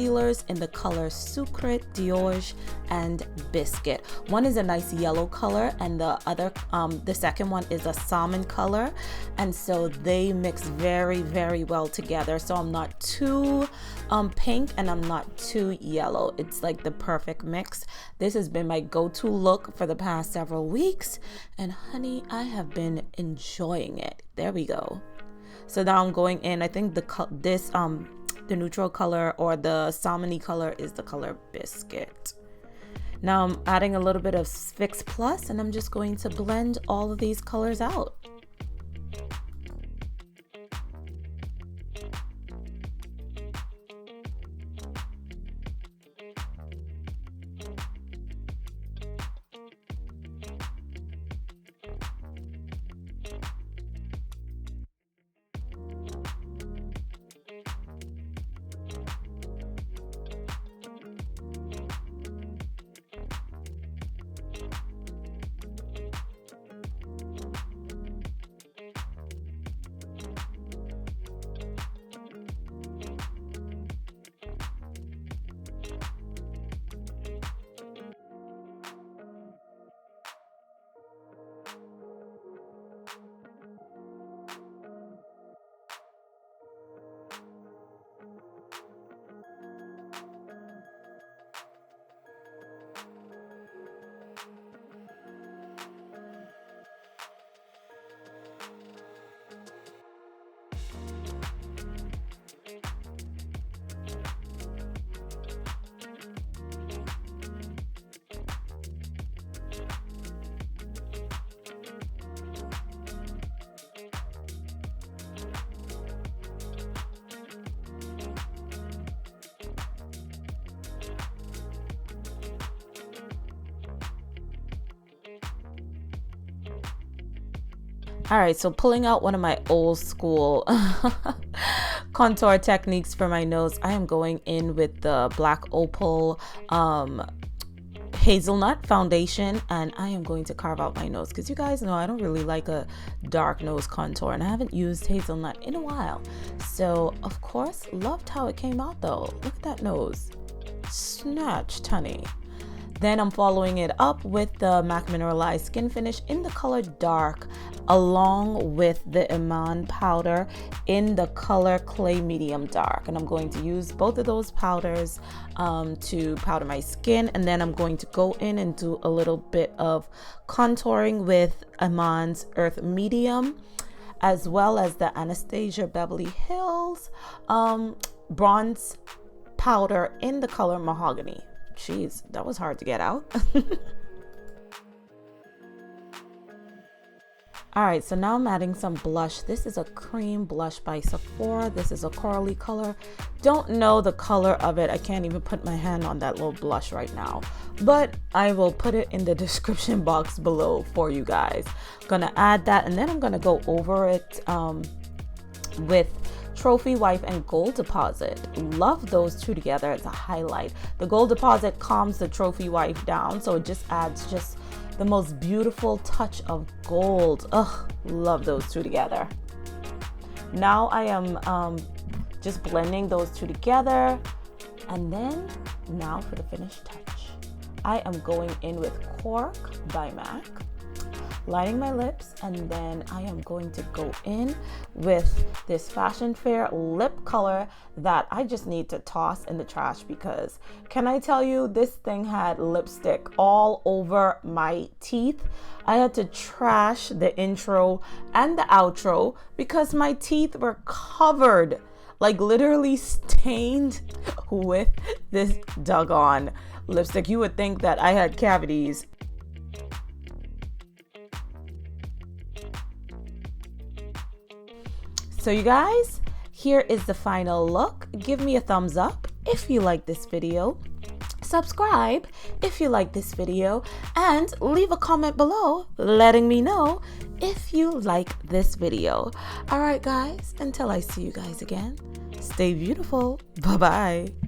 concealers in the color Sucre, Diorge, and Biscuit. One is a nice yellow color, and the second one is a salmon color, and so they mix very, very well together. So I'm not too pink and I'm not too yellow. It's like the perfect mix. This has been my go-to look for the past several weeks, and honey, I have been enjoying it. There we go. So now I'm going in. I think the neutral color or the salmony color is the color Biscuit. Now I'm adding a little bit of Fix Plus, and I'm just going to blend all of these colors out. All right, so pulling out one of my old school contour techniques for my nose, I am going in with the Black Opal hazelnut foundation, and I am going to carve out my nose because you guys know I don't really like a dark nose contour, and I haven't used hazelnut in a while. So of course, loved how it came out though. Look at that nose, snatched, honey. Then I'm following it up with the MAC Mineralized Skin Finish in the color Dark, along with the IMAN powder in the color Clay Medium Dark. And I'm going to use both of those powders to powder my skin. And then I'm going to go in and do a little bit of contouring with IMAN's Earth Medium, as well as the Anastasia Beverly Hills bronze powder in the color Mahogany. Jeez, that was hard to get out. All right, so now I'm adding some blush. This is a cream blush by Sephora. This is a corally color. Don't know the color of it. I can't even put my hand on that little blush right now, but I will put it in the description box below for you guys. Gonna add that, and then I'm gonna go over it with Trophy Wife and Gold Deposit. Love those two together as a highlight. The Gold Deposit calms the Trophy Wife down, so it just adds just the most beautiful touch of gold. Ugh, love those two together. Now I am just blending those two together, and then now for the finished touch, I am going in with Cork by MAC, lining my lips, and then I am going to go in with this Fashion Fair lip color that I just need to toss in the trash, because can I tell you, this thing had lipstick all over my teeth. I had to trash the intro and the outro because my teeth were covered, like literally stained with this doggone lipstick. You would think that I had cavities. So you guys, here is the final look. Give me a thumbs up if you like this video, subscribe if you like this video, and leave a comment below letting me know if you like this video. All right guys, until I see you guys again, stay beautiful. Bye-bye.